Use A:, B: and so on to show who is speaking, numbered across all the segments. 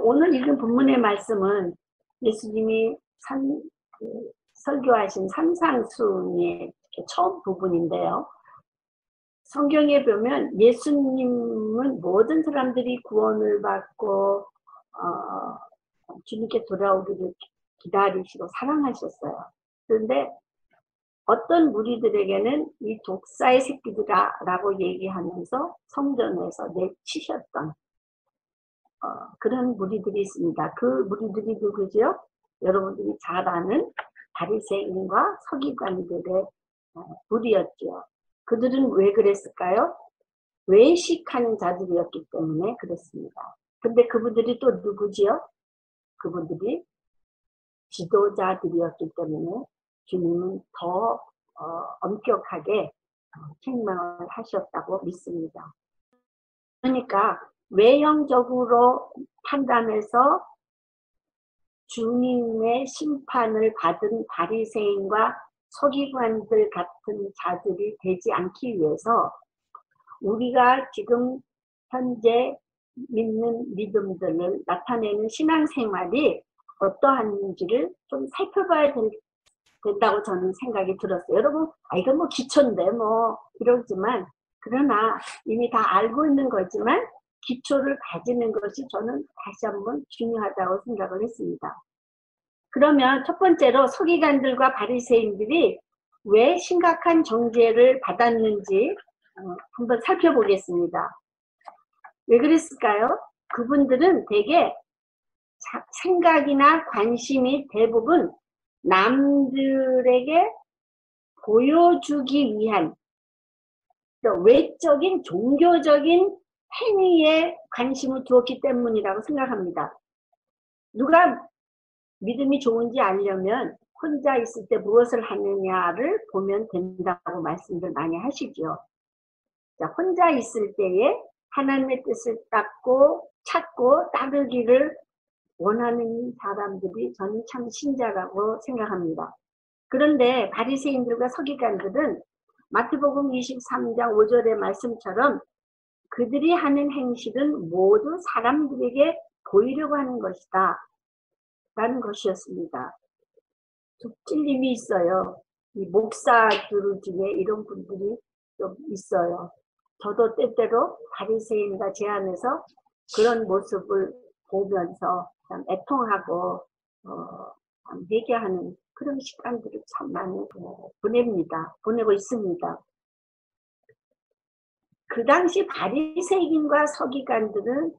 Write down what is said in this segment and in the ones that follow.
A: 오늘 읽은 본문의 말씀은 예수님이 설교하신 산상수훈의 처음 부분인데요. 성경에 보면 예수님은 모든 사람들이 구원을 받고 주님께 돌아오기를 기다리시고 사랑하셨어요. 그런데 어떤 무리들에게는 이 독사의 새끼들아 라고 얘기하면서 성전에서 내치셨던 그런 무리들이 있습니다. 그 무리들이 누구죠? 여러분들이 잘 아는 바리새인과 서기관들의 무리였죠. 그들은 왜 그랬을까요? 외식하는 자들이었기 때문에 그랬습니다. 근데 그분들이 또 누구지요? 그분들이 지도자들이었기 때문에 주님은 더 엄격하게 책망을 하셨다고 믿습니다. 그러니까 외형적으로 판단해서 주님의 심판을 받은 바리새인과 서기관들 같은 자들이 되지 않기 위해서 우리가 지금 현재 믿는 믿음들을 나타내는 신앙생활이 어떠한지를 좀 살펴봐야 된다고 저는 생각이 들었어요. 여러분, 이건 뭐 기초인데 뭐 이러지만, 그러나 이미 다 알고 있는 거지만 기초를 가지는 것이 저는 다시 한번 중요하다고 생각을 했습니다. 그러면 첫 번째로 서기관들과 바리새인들이 왜 심각한 정죄를 받았는지 한번 살펴보겠습니다. 왜 그랬을까요? 그분들은 되게 생각이나 관심이 대부분 남들에게 보여주기 위한 외적인 종교적인 행위에 관심을 두었기 때문이라고 생각합니다. 누가 믿음이 좋은지 알려면 혼자 있을 때 무엇을 하느냐를 보면 된다고 말씀들 많이 하시죠. 자, 혼자 있을 때에 하나님의 뜻을 찾고 따르기를 원하는 사람들이 저는 참 신자라고 생각합니다. 그런데 바리새인들과 서기관들은 마태복음 23장 5절의 말씀처럼 그들이 하는 행실은 모두 사람들에게 보이려고 하는 것이다 라는 것이었습니다. 찔림이 있어요. 이 목사들 중에 이런 분들이 좀 있어요. 저도 때때로 바리새인과 제 안에서 그런 모습을 보면서 참 애통하고 회개하는 그런 시간들을 참 많이 보내고 있습니다. 그 당시 바리새인과 서기관들은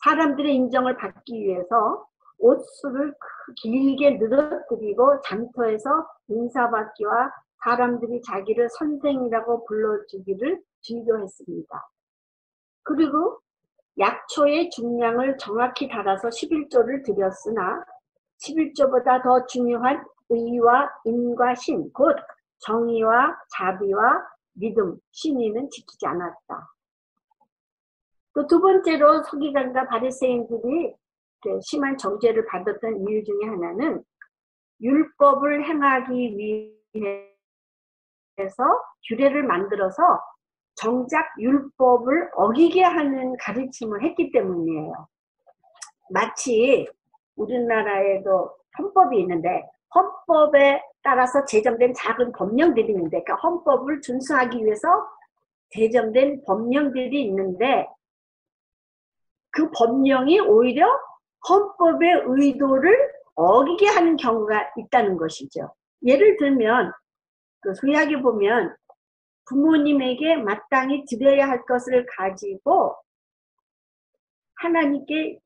A: 사람들의 인정을 받기 위해서 옷수를 길게 늘어뜨리고 장터에서 인사받기와 사람들이 자기를 선생이라고 불러주기를 즐겨했습니다. 그리고 약초의 중량을 정확히 달아서 11조를 드렸으나 11조보다 더 중요한 의와 인과 신, 곧 정의와 자비와 믿음, 신의는 지키지 않았다. 또 두 번째로 서기관과 바리새인들이 심한 정죄를 받았던 이유 중에 하나는 율법을 행하기 위해서 규례를 만들어서 정작 율법을 어기게 하는 가르침을 했기 때문이에요. 마치 우리나라에도 헌법이 있는데 헌법에 따라서 제정된 작은 법령들이 있는데 그러니까 헌법을 준수하기 위해서 제정된 법령들이 있는데 그 법령이 오히려 헌법의 의도를 어기게 하는 경우가 있다는 것이죠. 예를 들면 그 구약에 보면 부모님에게 마땅히 드려야 할 것을 가지고 하나님께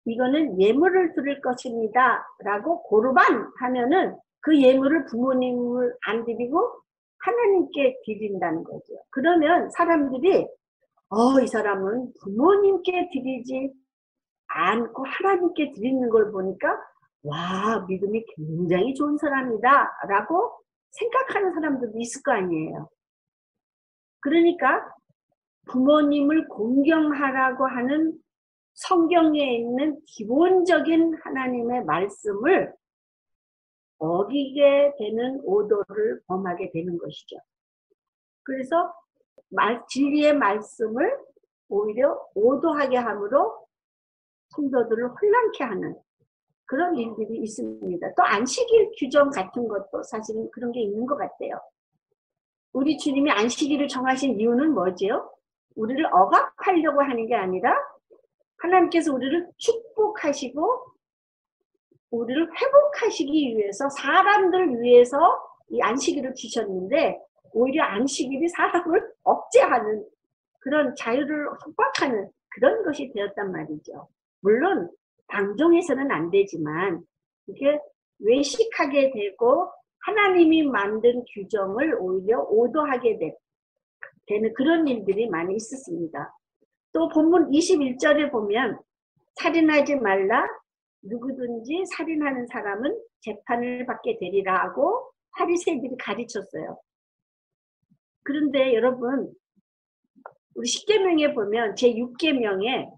A: 이거는 예물을 드릴 것입니다 라고 고르반 하면은 그 예물을 부모님을 안 드리고 하나님께 드린다는 거죠. 그러면 사람들이 이 사람은 부모님께 드리지 않고 하나님께 드리는 걸 보니까 와, 믿음이 굉장히 좋은 사람이다 라고 생각하는 사람들도 있을 거 아니에요. 그러니까 부모님을 공경하라고 하는 성경에 있는 기본적인 하나님의 말씀을 어기게 되는 오도를 범하게 되는 것이죠. 그래서 진리의 말씀을 오히려 오도하게 함으로 성도들을 혼란케 하는 그런 일들이 있습니다. 또 안식일 규정 같은 것도 사실은 그런 게 있는 것 같아요. 우리 주님이 안식일을 정하신 이유는 뭐지요? 우리를 억압하려고 하는 게 아니라 하나님께서 우리를 축복하시고 우리를 회복하시기 위해서 사람들을 위해서 이 안식일을 주셨는데 오히려 안식일이 사람을 억제하는 그런 자유를 속박하는 그런 것이 되었단 말이죠. 물론 방종해서는 안 되지만 이게 외식하게 되고 하나님이 만든 규정을 오히려 오도하게 되는 그런 일들이 많이 있었습니다. 또 본문 21절에 보면 살인하지 말라 누구든지 살인하는 사람은 재판을 받게 되리라 하고 바리새인들이 가르쳤어요. 그런데 여러분 우리 10계명에 보면 제6계명에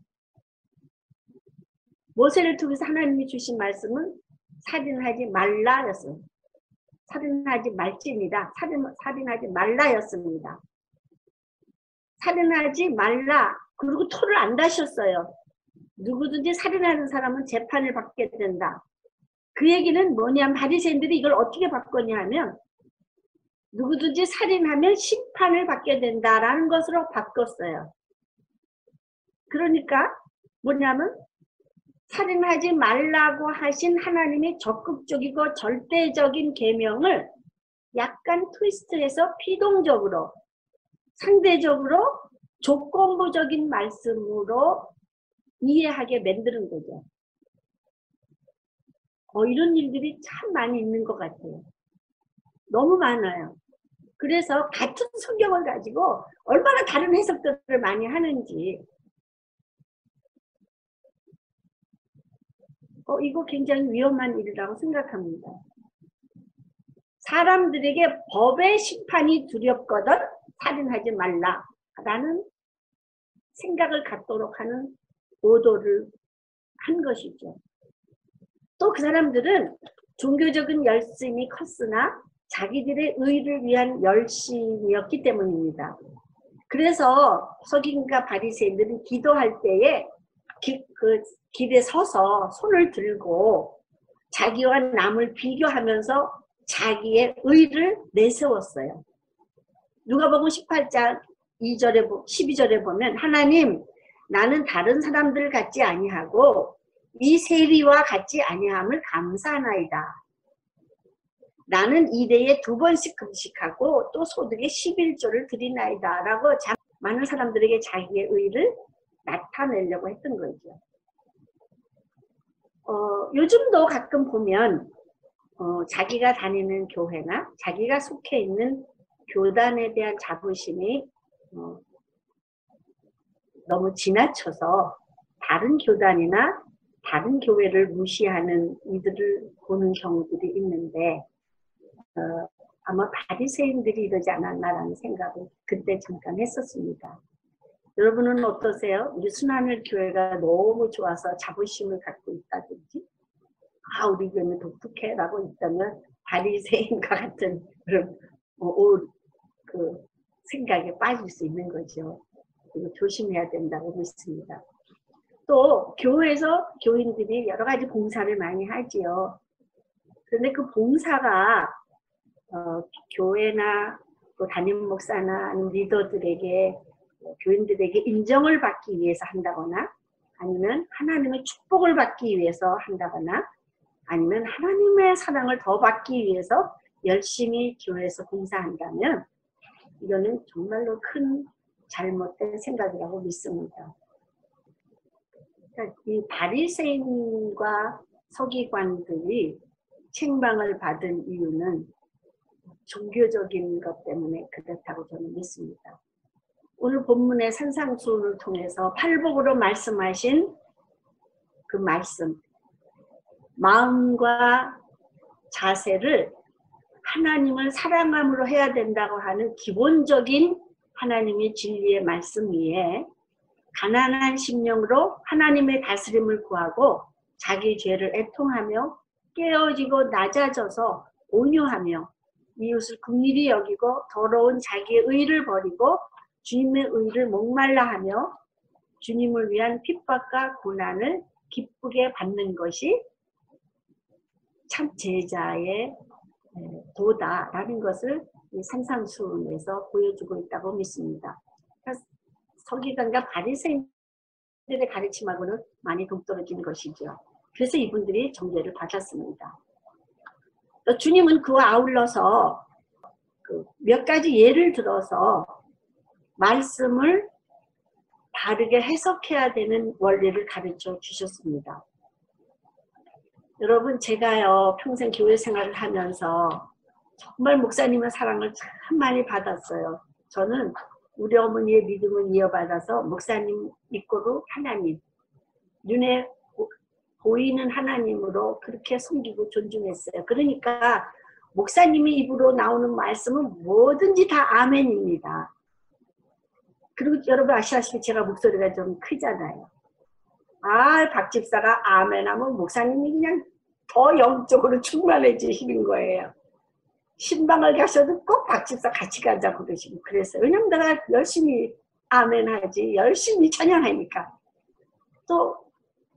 A: 모세를 통해서 하나님이 주신 말씀은 살인하지 말라였어요. 살인하지 말지니라. 살인하지 말라였습니다. 살인하지 말라. 그리고 토를 안 다셨어요. 누구든지 살인하는 사람은 재판을 받게 된다. 그 얘기는 뭐냐면 바리새인들이 이걸 어떻게 바꿨냐 하면 누구든지 살인하면 심판을 받게 된다라는 것으로 바꿨어요. 그러니까 뭐냐면 살인하지 말라고 하신 하나님의 적극적이고 절대적인 계명을 약간 트위스트해서 피동적으로 상대적으로 조건부적인 말씀으로 이해하게 만드는 거죠. 이런 일들이 참 많이 있는 것 같아요. 너무 많아요. 그래서 같은 성경을 가지고 얼마나 다른 해석들을 많이 하는지 이거 굉장히 위험한 일이라고 생각합니다. 사람들에게 법의 심판이 두렵거든 살인하지 말라라는 생각을 갖도록 하는 오도를 한 것이죠. 또 그 사람들은 종교적인 열심이 컸으나 자기들의 의를 위한 열심이었기 때문입니다. 그래서 서기관과 바리새인들은 기도할 때에 그 길에 서서 손을 들고 자기와 남을 비교하면서 자기의 의를 내세웠어요. 누가복음 18장 2절에 12절에 보면 하나님 나는 다른 사람들 같지 아니하고 이 세리와 같지 아니함을 감사하나이다. 나는 이래에 2번씩 금식하고 또 소득의 11조를 드리나이다 라고 많은 사람들에게 자기의 의를 나타내려고 했던 거죠. 요즘도 가끔 보면 자기가 다니는 교회나 자기가 속해 있는 교단에 대한 자부심이 너무 지나쳐서 다른 교단이나 다른 교회를 무시하는 이들을 보는 경우들이 있는데 아마 바리새인들이 이러지 않았나라는 생각을 그때 잠깐 했었습니다. 여러분은 어떠세요? 우리 순환을 교회가 너무 좋아서 자부심을 갖고 있다든지 우리 교회는 독특해라고 있다면 바리새인과 같은 그런 그 생각에 빠질 수 있는 거죠. 그리고 조심해야 된다고 믿습니다. 또 교회에서 교인들이 여러 가지 봉사를 많이 하지요. 그런데 그 봉사가 교회나 또 담임 목사나 리더들에게 교인들에게 인정을 받기 위해서 한다거나 아니면 하나님의 축복을 받기 위해서 한다거나 아니면 하나님의 사랑을 더 받기 위해서 열심히 교회에서 봉사한다면 이거는 정말로 큰 잘못된 생각이라고 믿습니다. 그러니까 이 바리새인과 서기관들이 책망을 받은 이유는 종교적인 것 때문에 그렇다고 저는 믿습니다. 오늘 본문의 산상수훈을 통해서 팔복으로 말씀하신 그 말씀, 마음과 자세를 하나님을 사랑함으로 해야 된다고 하는 기본적인 하나님의 진리의 말씀 위에 가난한 심령으로 하나님의 다스림을 구하고 자기 죄를 애통하며 깨어지고 낮아져서 온유하며 이웃을 긍휼히 여기고 더러운 자기의 의를 버리고 주님의 의를 목말라 하며 주님을 위한 핍박과 고난을 기쁘게 받는 것이 참 제자의 도다라는 것을 이 산상수훈에서 보여주고 있다고 믿습니다. 그러니까 서기관과 바리새인들의 가르침하고는 많이 동떨어진 것이죠. 그래서 이분들이 정죄를 받았습니다. 또 주님은 그와 아울러서 몇 가지 예를 들어서 말씀을 바르게 해석해야 되는 원리를 가르쳐 주셨습니다. 여러분, 제가요 평생 교회 생활을 하면서 정말 목사님의 사랑을 참 많이 받았어요. 저는 우리 어머니의 믿음을 이어받아서 목사님 믿고도 하나님, 눈에 보이는 하나님으로 그렇게 섬기고 존중했어요. 그러니까 목사님이 입으로 나오는 말씀은 뭐든지 다 아멘입니다. 그리고 여러분 아시다시피 제가 목소리가 좀 크잖아요. 박 집사가 아멘하면 목사님이 그냥 더 영적으로 충만해지시는 거예요. 신방을 가셔도 꼭 박 집사 같이 가자고 그러시고 그랬어요. 왜냐면 내가 열심히 아멘하지, 열심히 찬양하니까, 또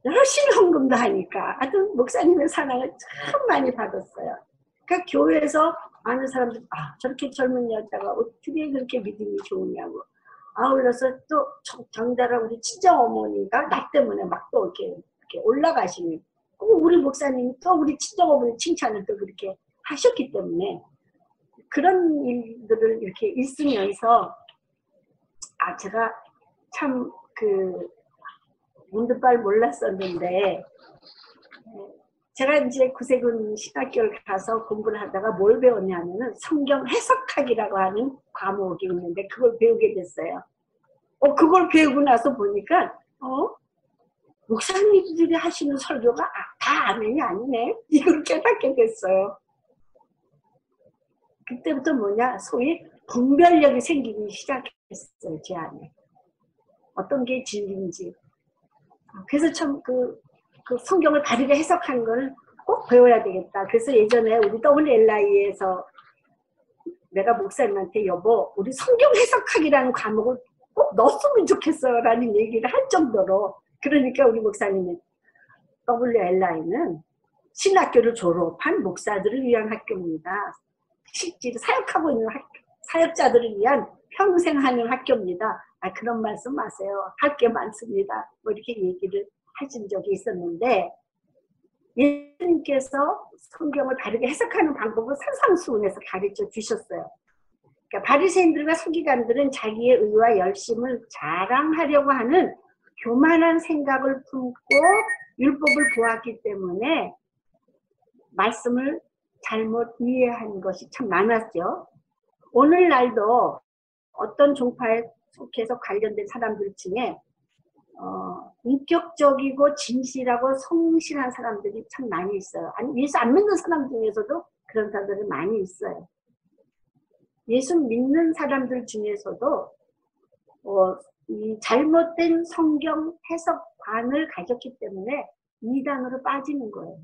A: 열심히 헌금도 하니까. 하여튼 목사님의 사랑을 참 많이 받았어요. 그러니까 교회에서 아는 사람들, 저렇게 젊은 여자가 어떻게 그렇게 믿음이 좋으냐고. 아울러서 또 정달아 우리 친정어머니가 나 때문에 막 또 이렇게 올라가시니, 우리 목사님이 또 우리 친정어머니 칭찬을 또 그렇게 하셨기 때문에 그런 일들을 이렇게 있으면서 제가 참 문득발 몰랐었는데, 제가 이제 구세군 신학교를 가서 공부를 하다가 뭘 배웠냐면은 성경 해석학이라고 하는 과목이 있는데 그걸 배우게 됐어요. 그걸 배우고 나서 보니까 목사님들이 하시는 설교가 다 아멘이 아니네, 이걸 깨닫게 됐어요. 그때부터 소위 분별력이 생기기 시작했어요, 제 안에. 어떤 게 진리인지. 그래서 참 그 성경을 바르게 해석하는 걸 꼭 배워야 되겠다. 그래서 예전에 우리 WLI에서 내가 목사님한테 여보, 우리 성경 해석학이라는 과목을 꼭 넣었으면 좋겠어요 라는 얘기를 할 정도로. 그러니까 우리 목사님은 WLI는 신학교를 졸업한 목사들을 위한 학교입니다. 실제로 사역하고 있는 사역자들을 위한 평생 하는 학교입니다. 그런 말씀 마세요. 할 게 많습니다. 이렇게 얘기를 하신 적이 있었는데, 예수님께서 성경을 바르게 해석하는 방법을 산상수훈에서 가르쳐 주셨어요. 그러니까 바리새인들과 서기관들은 자기의 의와 열심을 자랑하려고 하는 교만한 생각을 품고 율법을 보았기 때문에 말씀을 잘못 이해한 것이 참 많았죠. 오늘날도 어떤 종파에 속해서 관련된 사람들 중에 인격적이고 진실하고 성실한 사람들이 참 많이 있어요. 아니, 예수 안 믿는 사람 중에서도 그런 사람들이 많이 있어요. 예수 믿는 사람들 중에서도 이 잘못된 성경 해석관을 가졌기 때문에 이단으로 빠지는 거예요.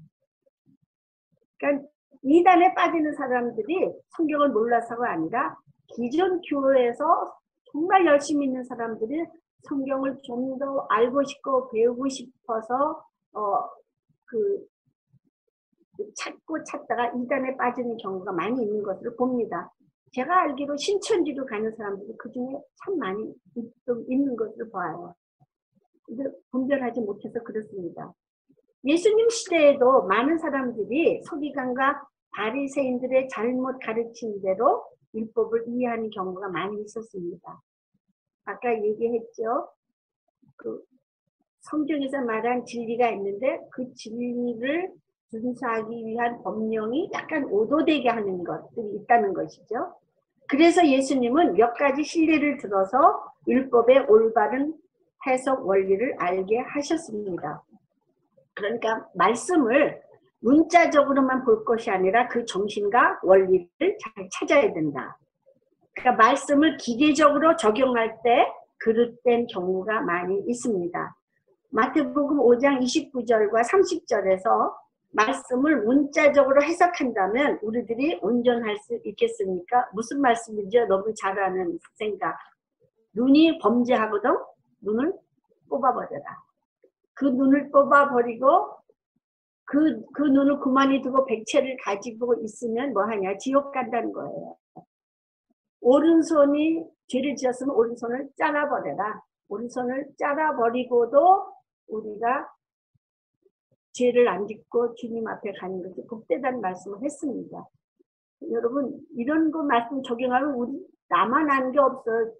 A: 그러니까 이단에 빠지는 사람들이 성경을 몰라서가 아니라 기존 교회에서 정말 열심히 있는 사람들이 성경을 좀 더 알고 싶고 배우고 싶어서 찾다가 이단에 빠지는 경우가 많이 있는 것을 봅니다. 제가 알기로 신천지로 가는 사람들이 그 중에 참 많이 있는 것을 봐요. 근데 분별하지 못해서 그렇습니다. 예수님 시대에도 많은 사람들이 서기관과 바리새인들의 잘못 가르친 대로 율법을 이해하는 경우가 많이 있었습니다. 아까 얘기했죠. 성경에서 말한 진리가 있는데 그 진리를 준수하기 위한 법령이 약간 오도되게 하는 것들이 있다는 것이죠. 그래서 예수님은 몇 가지 실례를 들어서 율법의 올바른 해석 원리를 알게 하셨습니다. 그러니까 말씀을 문자적으로만 볼 것이 아니라 그 정신과 원리를 잘 찾아야 된다. 그러니까 말씀을 기계적으로 적용할 때 그릇된 경우가 많이 있습니다. 마태복음 5장 29절과 30절에서 말씀을 문자적으로 해석한다면 우리들이 온전할 수 있겠습니까? 무슨 말씀인지 너무 잘 아는 생각. 눈이 범죄하거든 눈을 뽑아버려라. 그 눈을 뽑아버리고 그 눈을 그만이 두고 백채를 가지고 있으면 뭐하냐? 지옥 간다는 거예요. 오른손이 죄를 지었으면 오른손을 잘라버려라. 오른손을 잘라버리고도 우리가 죄를 안 짓고 주님 앞에 가는 것이 복되다는 말씀을 했습니다. 여러분 이런 거 말씀 적용하면 우리 나만 아는 게 없어요.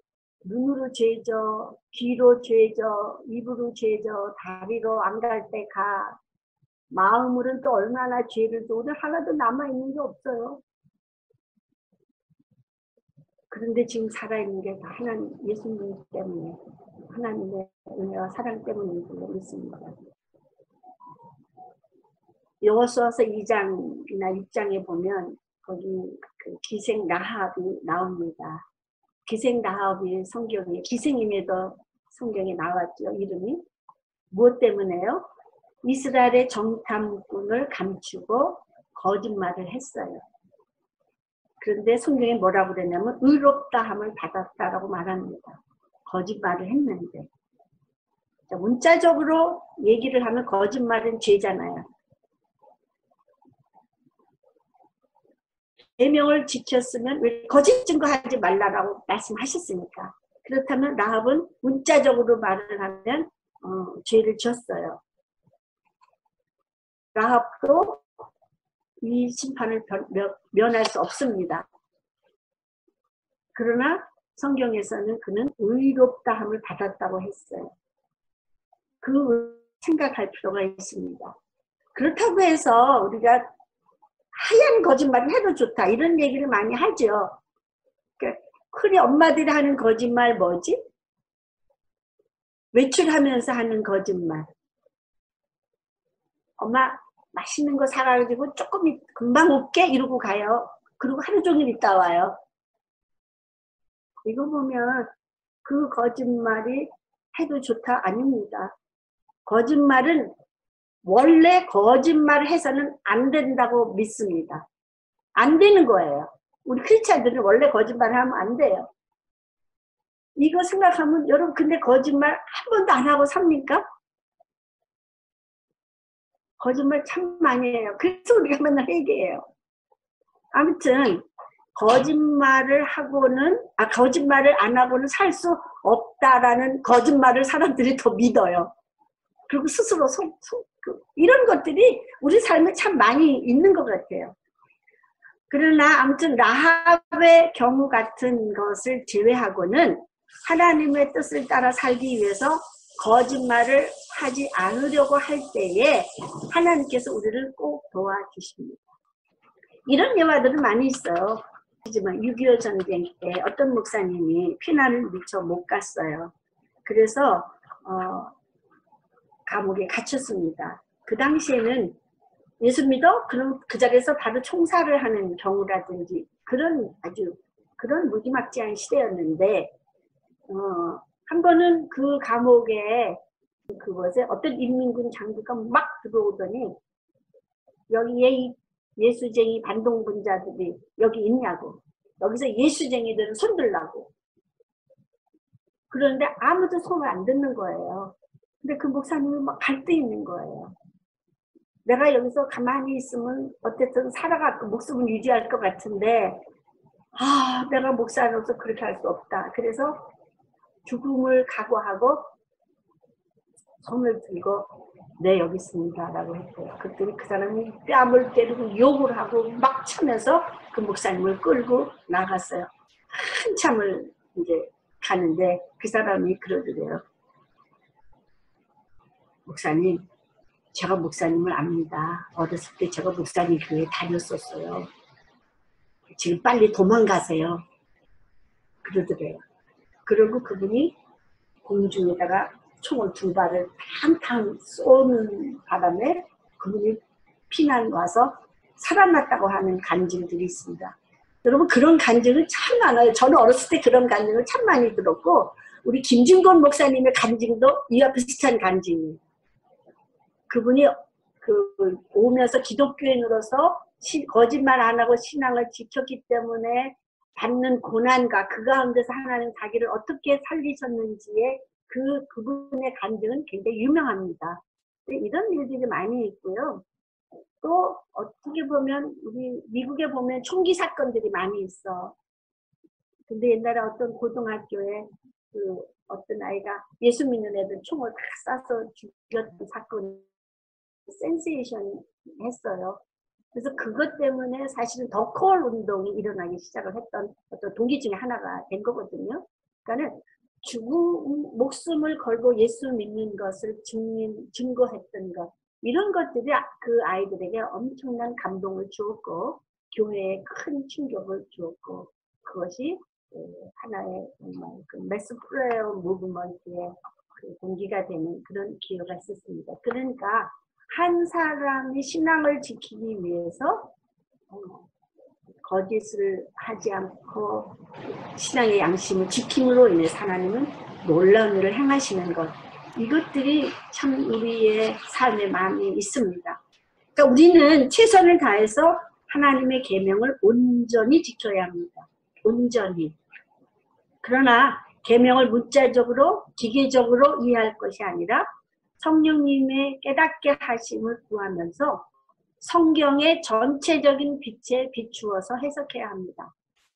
A: 눈으로 죄져, 귀로 죄져, 입으로 죄져, 다리로 안 갈 때 가. 마음으로는 또 얼마나 죄를 져. 오늘 하나도 남아있는 게 없어요. 그런데 지금 살아있는 게 다 하나님, 예수님 때문에, 하나님의 은혜와 사랑 때문인 줄 믿습니다. 여호수아서 2장이나 6장에 보면 거기 그 기생 라합이 나옵니다. 기생 라합이 성경에, 기생임에도 성경에 나왔죠. 이름이. 무엇 때문에요? 이스라엘의 정탐꾼을 감추고 거짓말을 했어요. 그런데 성경에 뭐라고 그랬냐면 의롭다함을 받았다라고 말합니다. 거짓말을 했는데. 자, 문자적으로 얘기를 하면 거짓말은 죄잖아요. 계명을 지켰으면 왜 거짓 증거하지 말라라고 말씀하셨으니까. 그렇다면 라합은 문자적으로 말을 하면 죄를 지었어요. 라합도 이 심판을 면할 수 없습니다. 그러나 성경에서는 그는 의롭다함을 받았다고 했어요. 그 생각할 필요가 있습니다. 그렇다고 해서 우리가 하얀 거짓말을 해도 좋다 이런 얘기를 많이 하죠. 그러니까 흔히 엄마들이 하는 거짓말 뭐지? 외출하면서 하는 거짓말. 엄마 맛있는 거 사가지고 조금 금방 올게 이러고 가요. 그리고 하루 종일 있다 와요. 이거 보면 그 거짓말이 해도 좋다 아닙니다. 거짓말은 원래 거짓말을 해서는 안 된다고 믿습니다. 안 되는 거예요. 우리 크리스찬들은 원래 거짓말을 하면 안 돼요. 이거 생각하면 여러분 근데 거짓말 한 번도 안 하고 삽니까? 거짓말 참 많이 해요. 그래서 우리가 맨날 얘기해요. 아무튼 거짓말을 안 하고는 살 수 없다라는 거짓말을 사람들이 더 믿어요. 그리고 스스로 이런 것들이 우리 삶에 참 많이 있는 것 같아요. 그러나 아무튼 라합의 경우 같은 것을 제외하고는 하나님의 뜻을 따라 살기 위해서 거짓말을 하지 않으려고 할 때에 하나님께서 우리를 꼭 도와주십니다. 이런 예화들은 많이 있어요. 하지만 6.25 전쟁 때 어떤 목사님이 피난을 미처 못 갔어요. 그래서 감옥에 갇혔습니다. 그 당시에는 예수 믿어? 그럼 그 자리에서 바로 총살을 하는 경우라든지 그런 그런 무지막지한 시대였는데 한 번은 그 감옥에 그것에 어떤 인민군 장교가 막 들어오더니 여기에 예수쟁이 반동분자들이 여기 있냐고. 여기서 예수쟁이들은 손들라고. 그런데 아무도 손을 안 듣는 거예요. 근데 그 목사님이 막 갈등 있는 거예요. 내가 여기서 가만히 있으면 어쨌든 살아갈 목숨을 유지할 것 같은데 내가 목사로서 그렇게 할 수 없다. 그래서 죽음을 각오하고 손을 들고 네 여기 있습니다 라고 했대요. 그랬더니 그 사람이 뺨을 때리고 욕을 하고 막 차면서 그 목사님을 끌고 나갔어요. 한참을 이제 가는데 그 사람이 그러더래요. 목사님, 제가 목사님을 압니다. 어렸을 때 제가 목사님 교회 다녔었어요. 지금 빨리 도망가세요. 그러더래요. 그리고 그분이 공중에다가 총을 2발을 탕탕 쏘는 바람에 그분이 피난 와서 살아났다고 하는 간증들이 있습니다. 여러분 그런 간증은 참 많아요. 저는 어렸을 때 그런 간증을 참 많이 들었고 우리 김진권 목사님의 간증도 이와 비슷한 간증이에요. 그분이 오면서 기독교인으로서 거짓말 안 하고 신앙을 지켰기 때문에 받는 고난과 그 가운데서 하나님 자기를 어떻게 살리셨는지에 그분의 간증은 굉장히 유명합니다. 이런 일들이 많이 있고요. 또 어떻게 보면 우리 미국에 보면 총기 사건들이 많이 있어. 근데 옛날에 어떤 고등학교에 그 어떤 아이가 예수 믿는 애들 총을 다 쏴서 죽였던 사건이 센세이션 했어요. 그래서 그것 때문에 사실은 더 콜 운동이 일어나기 시작을 했던 어떤 동기 중에 하나가 된 거거든요. 그러니까는 목숨을 걸고 예수 믿는 것을 증거했던 것, 이런 것들이 그 아이들에게 엄청난 감동을 주었고 교회에 큰 충격을 주었고, 그것이 하나의 정말 그 매스 프레어 무브먼트의 그 동기가 되는 그런 기회가 있었습니다. 그러니까 한 사람이 신앙을 지키기 위해서 거짓을 하지 않고 신앙의 양심을 지킴으로 인해서 하나님은 놀라운 일을 행하시는 것, 이것들이 참 우리의 삶의 마음이 있습니다. 그러니까 우리는 최선을 다해서 하나님의 계명을 온전히 지켜야 합니다. 온전히. 그러나 계명을 문자적으로 기계적으로 이해할 것이 아니라 성령님의 깨닫게 하심을 구하면서 성경의 전체적인 빛에 비추어서 해석해야 합니다.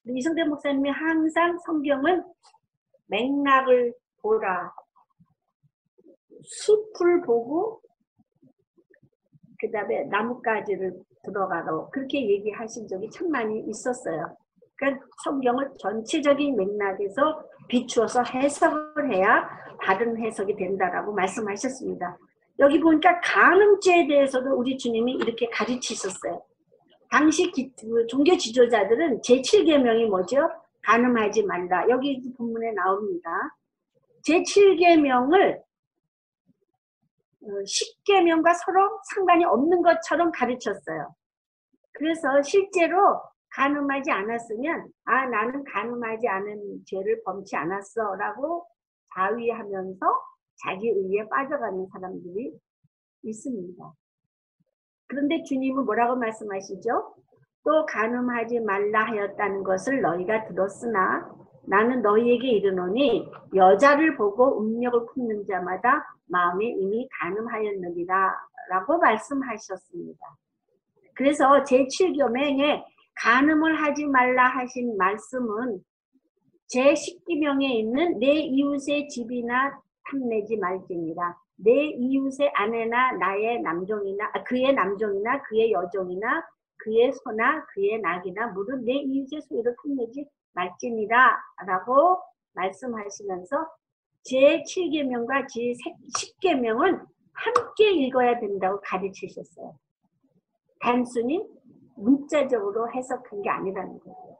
A: 이성대 목사님이 항상 성경은 맥락을 보라, 숲을 보고 그 다음에 나뭇가지를 들어가라, 그렇게 얘기하신 적이 참 많이 있었어요. 그러니까 성경을 전체적인 맥락에서 비추어서 해석을 해야 다른 해석이 된다라고 말씀하셨습니다. 여기 보니까 간음죄에 대해서도 우리 주님이 이렇게 가르치셨어요. 당시 종교 지도자들은 제7계명이 뭐죠? 간음하지 말라. 여기 본문에 나옵니다. 제7계명을 10계명과 서로 상관이 없는 것처럼 가르쳤어요. 그래서 실제로 간음하지 않았으면 나는 간음하지 않은 죄를 범치 않았어 라고 자위하면서 자기 의에 빠져가는 사람들이 있습니다. 그런데 주님은 뭐라고 말씀하시죠? 또 간음하지 말라 하였다는 것을 너희가 들었으나 나는 너희에게 이르노니 여자를 보고 음욕을 품는 자마다 마음에 이미 간음하였느니라 라고 말씀하셨습니다. 그래서 제7계명에 간음을 하지 말라 하신 말씀은 제10계명에 있는 내 이웃의 집이나 탐내지 말지니라. 내 이웃의 아내나 나의 남종이나 그의 남종이나 그의 여종이나 그의 소나 그의 낙이나 무릇 내 이웃의 소유를 탐내지 말지니라 라고 말씀하시면서 제7계명과 제10계명은 함께 읽어야 된다고 가르치셨어요. 단순히 문자적으로 해석한 게 아니라는 거예요.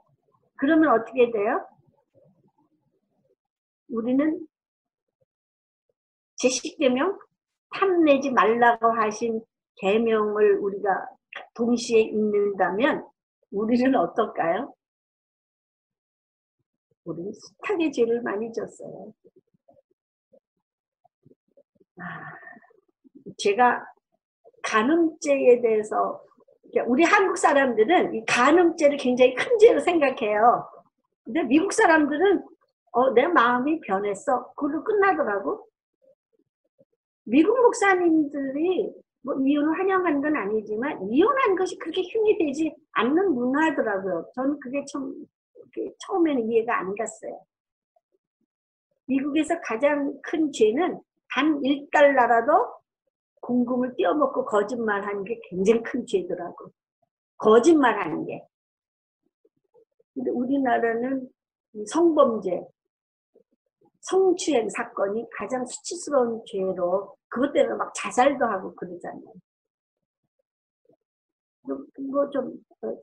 A: 그러면 어떻게 돼요? 우리는 제10계명, 탐내지 말라고 하신 계명을 우리가 동시에 읽는다면 우리는 어떨까요? 우리는 숱하게 죄를 많이 졌어요. 제가 간음죄에 대해서, 우리 한국 사람들은 이 간음죄를 굉장히 큰 죄로 생각해요. 근데 미국 사람들은 내 마음이 변했어, 그걸로 끝나더라고. 미국 목사님들이 뭐 이혼을 환영하는 건 아니지만 이혼한 것이 그렇게 흉이 되지 않는 문화더라고요. 저는 그게 처음에는 이해가 안 갔어요. 미국에서 가장 큰 죄는 단 1달러라도 공금을 떼어먹고 거짓말하는 게 굉장히 큰 죄더라고. 거짓말하는 게. 근데 우리나라는 성범죄, 성추행 사건이 가장 수치스러운 죄로 그것 때문에 막 자살도 하고 그러잖아요. 그거 좀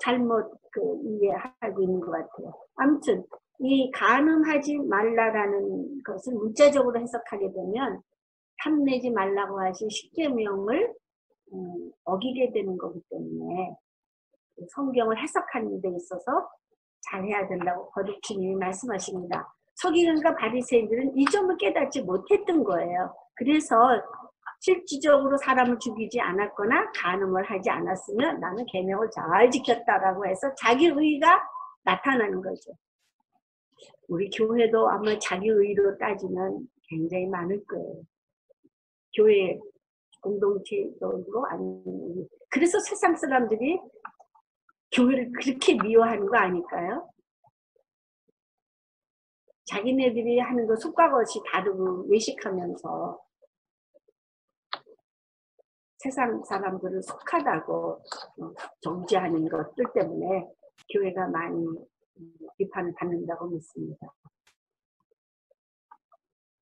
A: 잘못 이해하고 있는 것 같아요. 아무튼 이 간음하지 말라라는 것을 문자적으로 해석하게 되면 탐내지 말라고 하신 10계명을 어기게 되는 거기 때문에 성경을 해석하는 데 있어서 잘해야 된다고 거듭 주님이 말씀하십니다. 서기관과 바리새인들은 이 점을 깨닫지 못했던 거예요. 그래서 실질적으로 사람을 죽이지 않았거나 간음을 하지 않았으면 나는 계명을 잘 지켰다라고 해서 자기 의의가 나타나는 거죠. 우리 교회도 아마 자기 의의로 따지면 굉장히 많을 거예요. 교회 공동체적으로 아니면 그래서 세상 사람들이 교회를 그렇게 미워하는 거 아닐까요? 자기네들이 하는 거 속과것이 다르고 외식하면서 세상 사람들을 속하다고 정죄하는 것들 때문에 교회가 많이 비판을 받는다고 믿습니다.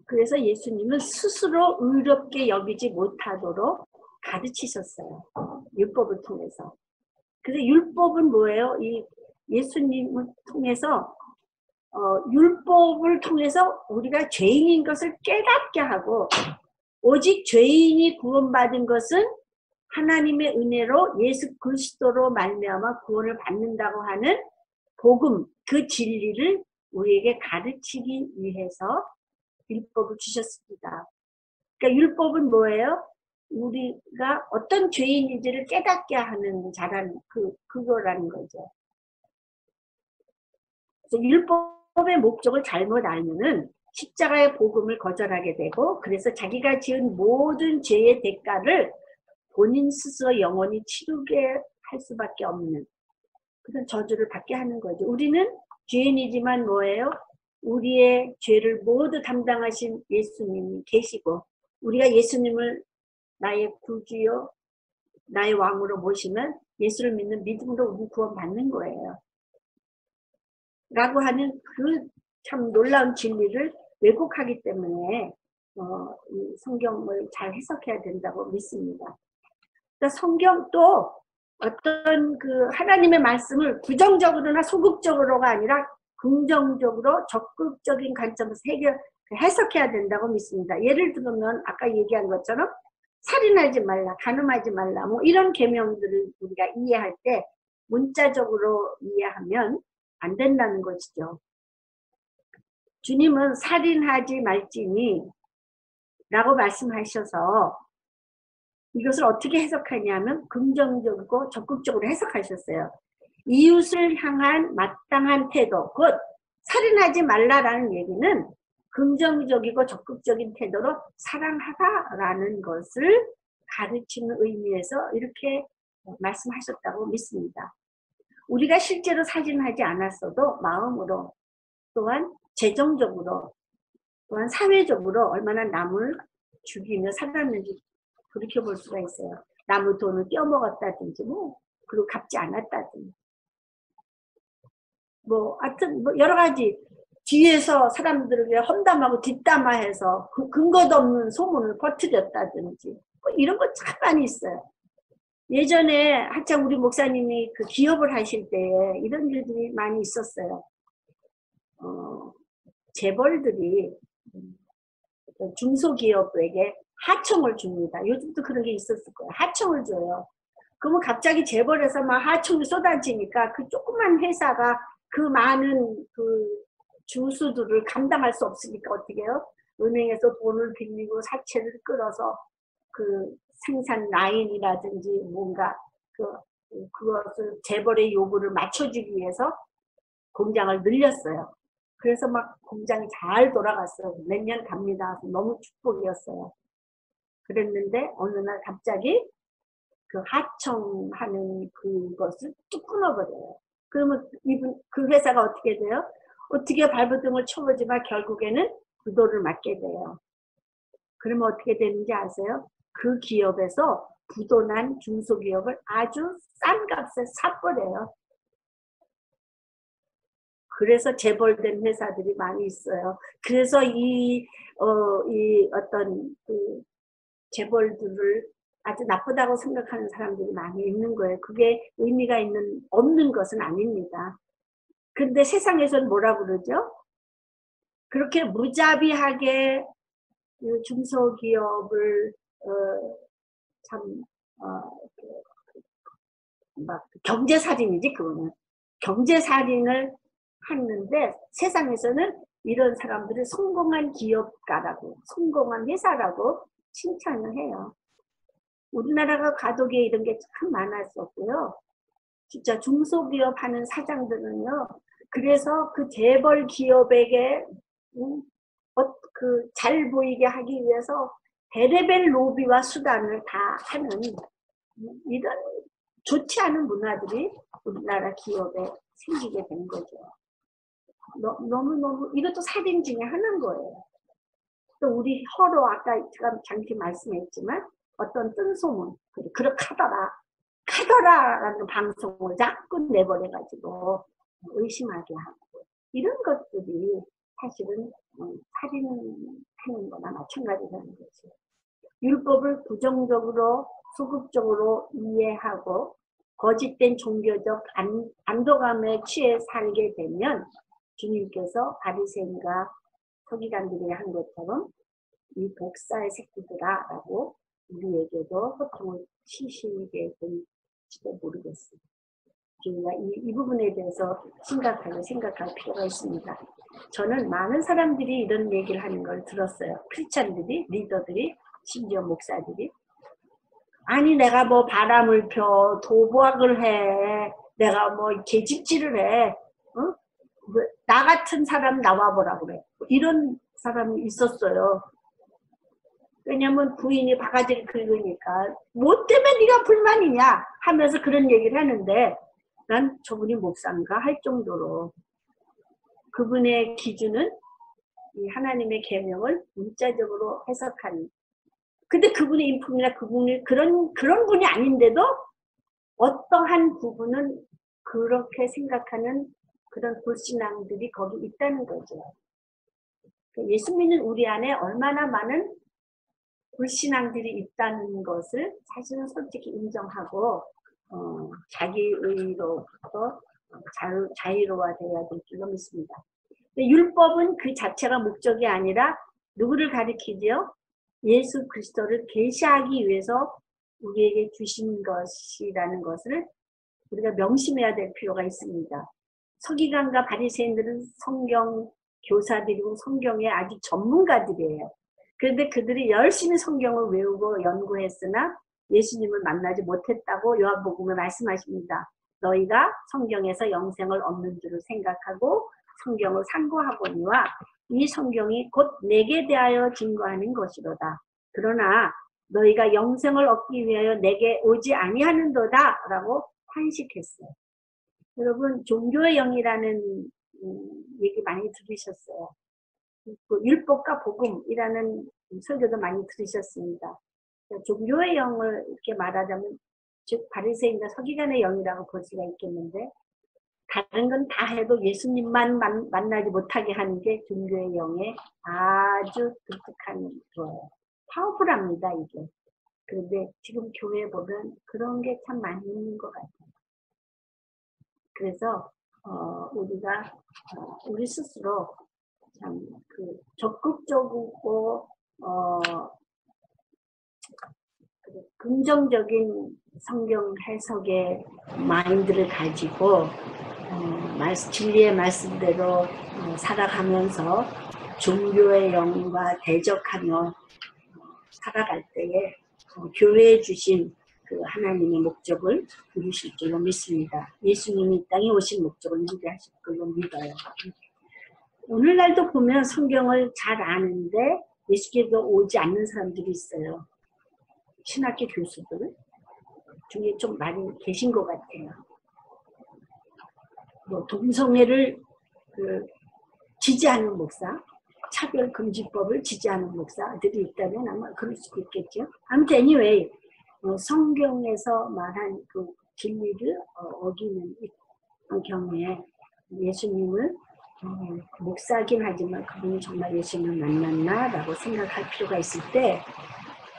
A: 그래서 예수님은 스스로 의롭게 여기지 못하도록 가르치셨어요. 율법을 통해서. 그래서 율법은 뭐예요? 이 예수님을 통해서 율법을 통해서 우리가 죄인인 것을 깨닫게 하고 오직 죄인이 구원받은 것은 하나님의 은혜로 예수 그리스도로 말미암아 구원을 받는다고 하는 복음, 그 진리를 우리에게 가르치기 위해서 율법을 주셨습니다. 그러니까 율법은 뭐예요? 우리가 어떤 죄인인지를 깨닫게 하는 자라는 그거라는 거죠. 그래서 율법의 목적을 잘못 알면은 십자가의 복음을 거절하게 되고 그래서 자기가 지은 모든 죄의 대가를 본인 스스로 영원히 치르게 할 수밖에 없는 그런 저주를 받게 하는 거죠. 우리는 죄인이지만 뭐예요? 우리의 죄를 모두 담당하신 예수님이 계시고 우리가 예수님을 나의 구주요 나의 왕으로 모시면 예수를 믿는 믿음으로 우리 구원받는 거예요. 라고 하는 그 참 놀라운 진리를 왜곡하기 때문에 이 성경을 잘 해석해야 된다고 믿습니다. 그러니까 성경도 어떤 그 하나님의 말씀을 부정적으로나 소극적으로가 아니라 긍정적으로 적극적인 관점에서 해석해야 된다고 믿습니다. 예를 들면 아까 얘기한 것처럼 살인하지 말라, 간음하지 말라 뭐 이런 계명들을 우리가 이해할 때 문자적으로 이해하면 안 된다는 것이죠. 주님은 살인하지 말지니 라고 말씀하셔서 이것을 어떻게 해석하냐면 긍정적이고 적극적으로 해석하셨어요. 이웃을 향한 마땅한 태도, 곧 살인하지 말라라는 얘기는 긍정적이고 적극적인 태도로 사랑하다라는 것을 가르치는 의미에서 이렇게 말씀하셨다고 믿습니다. 우리가 실제로 살인하지 않았어도 마음으로 또한 재정적으로 또한 사회적으로 얼마나 남을 죽이며 살았는지 돌이켜볼 수가 있어요. 남의 돈을 떼어먹었다든지 그리고 갚지 않았다든지 하여튼 여러 가지 뒤에서 사람들에게 험담하고 뒷담화해서 근거도 없는 소문을 퍼뜨렸다든지 이런 거 참 많이 있어요. 예전에 한참 우리 목사님이 그 기업을 하실 때에 이런 일들이 많이 있었어요. 재벌들이 중소기업에게 하청을 줍니다. 요즘도 그런 게 있었을 거예요. 하청을 줘요. 그러면 갑자기 재벌에서 막 하청이 쏟아지니까 그 조그만 회사가 그 많은 그 주수들을 감당할 수 없으니까 어떻게 해요? 은행에서 돈을 빌리고 사채를 끌어서 그 생산 라인이라든지 뭔가 그것을 재벌의 요구를 맞춰주기 위해서 공장을 늘렸어요. 그래서 막 공장이 잘 돌아갔어요. 몇 년 갑니다. 너무 축복이었어요. 그랬는데 어느 날 갑자기 그 하청하는 그것을 뚝 끊어버려요. 그러면 그 회사가 어떻게 돼요? 어떻게 발버둥을 쳐보지만 결국에는 부도를 맞게 돼요. 그러면 어떻게 되는지 아세요? 그 기업에서 부도난 중소기업을 아주 싼 값에 사버려요. 그래서 재벌된 회사들이 많이 있어요. 그래서 이 어떤 그 재벌들을 아주 나쁘다고 생각하는 사람들이 많이 있는 거예요. 그게 의미가 없는 것은 아닙니다. 근데 세상에서는 뭐라 그러죠? 그렇게 무자비하게 중소기업을 막 경제살인이지 그거는. 경제살인을 하는데 세상에서는 이런 사람들을 성공한 기업가라고 성공한 회사라고 칭찬을 해요. 우리나라가 가독에 이런 게 참 많았었고요. 진짜 중소기업 하는 사장들은요. 그래서 그 재벌 기업에게 잘 보이게 하기 위해서 베레벨 로비와 수단을 다 하는 이런 좋지 않은 문화들이 우리나라 기업에 생기게 된 거죠. 너무너무 이것도 살인 중에 하나인 거예요. 또 우리 혀로 아까 제가 잠깐 말씀했지만 어떤 뜬소문 그렇게 카더라라는 방송을 자꾸 내버려가지고 의심하게 하고 이런 것들이 사실은 살인하는 거나 마찬가지라는 거죠. 율법을 부정적으로 소극적으로 이해하고 거짓된 종교적 안도감에 취해 살게 되면 주님께서 바리새인과 서기관들이 한 것처럼 이 복사의 새끼들아 라고 우리에게도 호통을 치시게 될지도 모르겠습니다. 우리가 이 부분에 대해서 심각하게 생각할 필요가 있습니다. 저는 많은 사람들이 이런 얘기를 하는 걸 들었어요. 크리스찬들이, 리더들이, 심지어 목사들이. 아니 내가 뭐 바람을 펴, 도박을 해, 내가 뭐 계집질을 해, 어? 나 같은 사람 나와보라 그래. 이런 사람이 있었어요. 왜냐면 부인이 바가지를 긁으니까 뭐 때문에 네가 불만이냐 하면서 그런 얘기를 하는데 난 저분이 목사인가 할 정도로 그분의 기준은 이 하나님의 계명을 문자적으로 해석하는. 근데 그분의 인품이나 그분이 그런 분이 아닌데도 어떠한 부분은 그렇게 생각하는 그런 불신앙들이 거기 있다는 거죠. 예수 믿는 우리 안에 얼마나 많은 불신앙들이 있다는 것을 사실은 솔직히 인정하고 자기의로부터 자유로워져야 될 줄로 믿습니다. 율법은 그 자체가 목적이 아니라 누구를 가리키죠? 예수 그리스도를 계시하기 위해서 우리에게 주신 것이라는 것을 우리가 명심해야 될 필요가 있습니다. 서기관과 바리새인들은 성경 교사들이고 성경의 아주 전문가들이에요. 그런데 그들이 열심히 성경을 외우고 연구했으나 예수님을 만나지 못했다고 요한복음에 말씀하십니다. 너희가 성경에서 영생을 얻는 줄을 생각하고 성경을 상고하거니와 이 성경이 곧 내게 대하여 증거하는 것이로다. 그러나 너희가 영생을 얻기 위하여 내게 오지 아니하는도다 라고 탄식했어요. 여러분 종교의 영이라는 얘기 많이 들으셨어요. 율법과 복음이라는 설교도 많이 들으셨습니다. 종교의 영을 이렇게 말하자면 즉 바리새인과 서기관의 영이라고 볼 수가 있겠는데 다른 건 다 해도 예수님만 만나지 못하게 하는 게 종교의 영의 아주 독특한 거예요. 파워풀합니다 이게. 그런데 지금 교회에 보면 그런 게 참 많이 있는 것 같아요. 그래서 우리가 우리 스스로 참 그 적극적이고 긍정적인 성경 해석의 마인드를 가지고 진리의 말씀대로 살아가면서 종교의 영과 대적하며 살아갈 때에 교회에 주신 그 하나님의 목적을 이루실 줄로 믿습니다. 예수님이 이 땅에 오신 목적을 이루하실 걸로 믿어요. 오늘날도 보면 성경을 잘 아는데 예수께서 오지 않는 사람들이 있어요. 신학교 교수들 중에 좀 많이 계신 것 같아요. 뭐 동성애를 지지하는 목사, 차별금지법을 지지하는 목사들이 있다면 아마 그럴 수도 있겠죠. 아무튼 anyway 성경에서 말한 그 진리를 어기는 경우에 예수님을 목사긴 하지만 그분이 정말 예수님을 만났나 라고 생각할 필요가 있을 때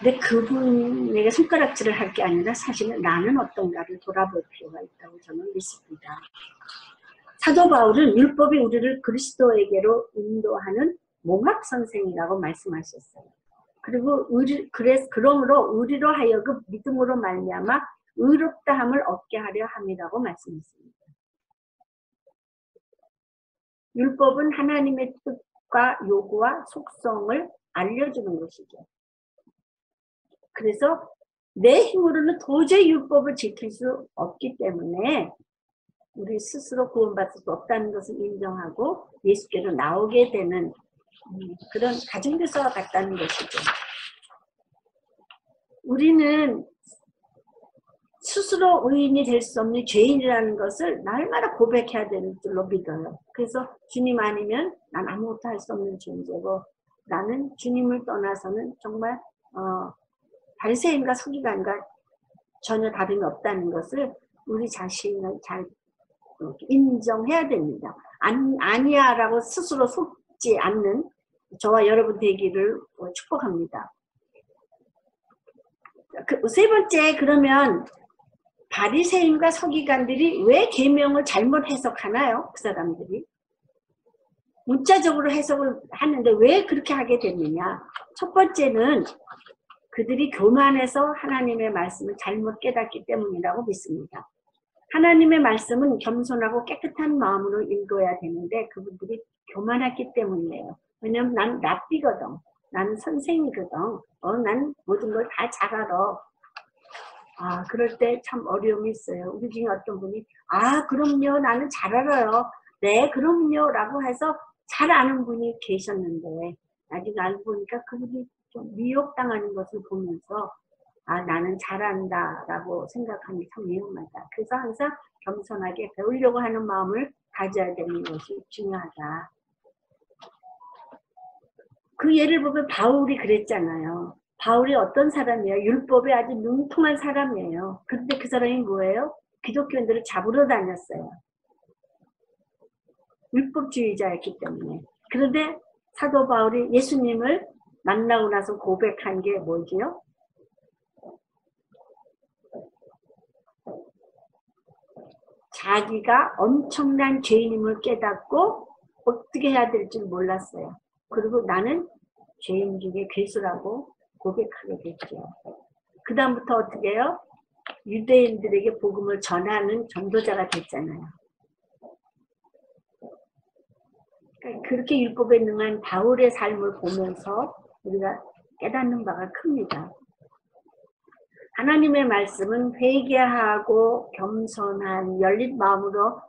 A: 근데 그분에게 손가락질을 할 게 아니라 사실은 나는 어떤가를 돌아볼 필요가 있다고 저는 믿습니다. 사도 바울은 율법이 우리를 그리스도에게로 인도하는 몽합선생이라고 말씀하셨어요. 그리고 그러므로 우리로 하여금 믿음으로 말미암아 의롭다함을 얻게 하려 함이라고 말씀했습니다. 율법은 하나님의 뜻과 요구와 속성을 알려주는 것이죠. 그래서 내 힘으로는 도저히 율법을 지킬 수 없기 때문에 우리 스스로 구원받을 수 없다는 것을 인정하고 예수께로 나오게 되는 그런 가정교사와 같다는 것이죠. 우리는 스스로 의인이 될 수 없는 죄인이라는 것을 날마다 고백해야 되는 줄로 믿어요. 그래서 주님 아니면 난 아무것도 할 수 없는 존재고 나는 주님을 떠나서는 정말 바리새인과 서기관과 전혀 다름이 없다는 것을 우리 자신을 잘 인정해야 됩니다. 아니야라고 스스로 속지 않는 저와 여러분 되기를 축복합니다. 세 번째, 그러면 바리새인과 서기관들이 왜 계명을 잘못 해석하나요? 그 사람들이 문자적으로 해석을 하는데 왜 그렇게 하게 됐느냐? 첫 번째는 그들이 교만해서 하나님의 말씀을 잘못 깨닫기 때문이라고 믿습니다. 하나님의 말씀은 겸손하고 깨끗한 마음으로 읽어야 되는데 그분들이 교만했기 때문이에요. 왜냐면 난 랍비거든. 나는 선생이거든. 난 모든 걸 다 잘 알아. 그럴 때 참 어려움이 있어요. 우리 중에 어떤 분이 그럼요. 나는 잘 알아요. 네, 그럼요. 라고 해서 잘 아는 분이 계셨는데 나중에 알고 보니까 그분이 좀 미혹당하는 것을 보면서 나는 잘한다 라고 생각하는 게 참 위험하다. 그래서 항상 겸손하게 배우려고 하는 마음을 가져야 되는 것이 중요하다. 그 예를 보면 바울이 그랬잖아요. 바울이 어떤 사람이에요? 율법에 아주 능통한 사람이에요. 그런데 그 사람이 뭐예요? 기독교인들을 잡으러 다녔어요. 율법주의자였기 때문에. 그런데 사도 바울이 예수님을 만나고 나서 고백한 게 뭐지요? 자기가 엄청난 죄인임을 깨닫고 어떻게 해야 될지 몰랐어요. 그리고 나는 죄인 중에 괴수라고 고백하게 됐죠. 그 다음부터 어떻게 해요? 유대인들에게 복음을 전하는 전도자가 됐잖아요. 그렇게 율법에 능한 바울의 삶을 보면서 우리가 깨닫는 바가 큽니다. 하나님의 말씀은 회개하고 겸손한 열린 마음으로